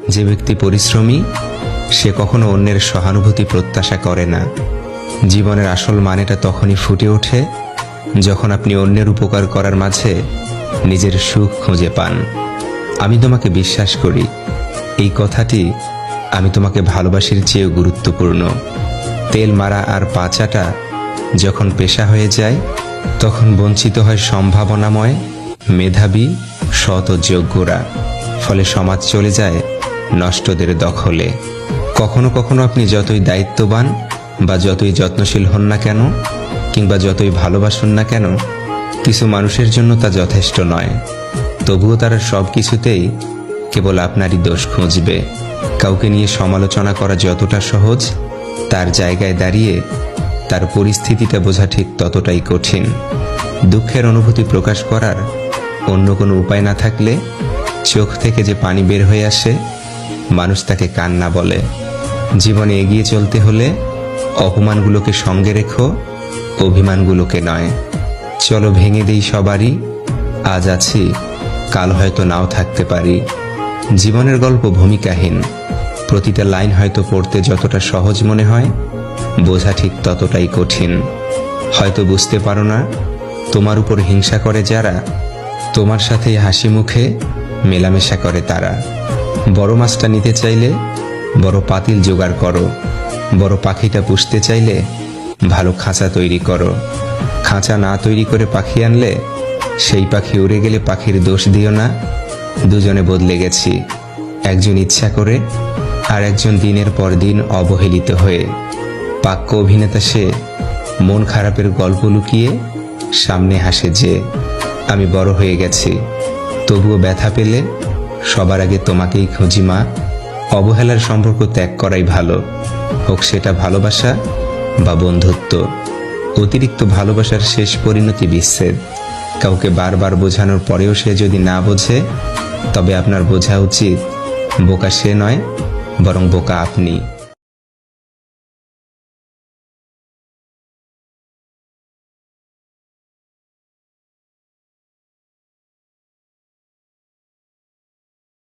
যে ব্যক্তি পরিশ্রমী সে কখনো অন্যের সহানুভূতি প্রত্যাশা করে না। জীবনের আসল মানেটা তখনই ফুটে ওঠে যখন আপনি অন্যের উপকার করার মাঝে নিজের সুখ খুঁজে পান। আমি তোমাকে বিশ্বাস করি, এই কথাটি আমি তোমাকে ভালোবাসির চেয়েও গুরুত্বপূর্ণ। তেল মারা আর পাচাটা যখন পেশা হয়ে যায় তখন বঞ্চিত হয় সম্ভাবনাময়, মেধাবী, সৎ ও যোগ্যরা। ফলে সমাজ চলে যায় নষ্টদের দখলে। কখনো কখনো আপনি যতই দায়িত্ববান বা যতই যত্নশীল হন না কেন, কিংবা যতই ভালোবাসুন না কেন, কিছু মানুষের জন্য তা যথেষ্ট নয়। তবুও তারা সব কিছুতেই কেবল আপনারই দোষ খুঁজবে। কাউকে নিয়ে সমালোচনা করা যতটা সহজ, তার জায়গায় দাঁড়িয়ে তার পরিস্থিতিটা বোঝা ঠিক ততটাই কঠিন। দুঃখের অনুভূতি প্রকাশ করার অন্য কোনো উপায় না থাকলে চোখ থেকে যে পানি বের হয়ে আসে, মানুষ তাকে কান্না বলে। জীবনে এগিয়ে চলতে হলে অপমানগুলোকে সঙ্গে রেখো, অভিমানগুলোকে নয়। চলো ভেঙে দেই সবারই, আজ আছি কাল হয়তো নাও থাকতে পারি। জীবনের গল্প ভূমিকাহীন, প্রতিটা লাইন হয়তো পড়তে যতটা সহজ মনে হয়, বোঝা ঠিক ততটাই কঠিন। হয়তো বুঝতে পারো না, তোমার উপর হিংসা করে যারা, তোমার সাথেই হাসি মুখে মেলামেশা করে তারা। বড় মাছটা নিতে চাইলে বড় পাতিল জোগাড় করো, বড় পাখিটা পুষতে চাইলে ভালো খাঁচা তৈরি করো। খাঁচা না তৈরি করে পাখি আনলে সেই পাখি উড়ে গেলে পাখির দোষ দিও না। দুজনে বদলে গেছি, একজন ইচ্ছা করে আর একজন দিনের পর দিন অবহেলিত হয়ে। পাক্য অভিনেতা সে, মন খারাপের গল্প লুকিয়ে সামনে হাসে যে। আমি বড় হয়ে গেছি, তবুও ব্যথা পেলে সবার আগে তোমাকেই খুঁজি মা। অবহেলার সম্পর্ক ত্যাগ করাই ভালো, হোক সেটা ভালোবাসা বা বন্ধুত্ব। অতিরিক্ত ভালোবাসার শেষ পরিণতি বিচ্ছেদ। কাউকে বারবার বোঝানোর পরেও সে যদি না বোঝে, তবে আপনার বোঝা উচিত বোকা সে নয়, বরং বোকা আপনি।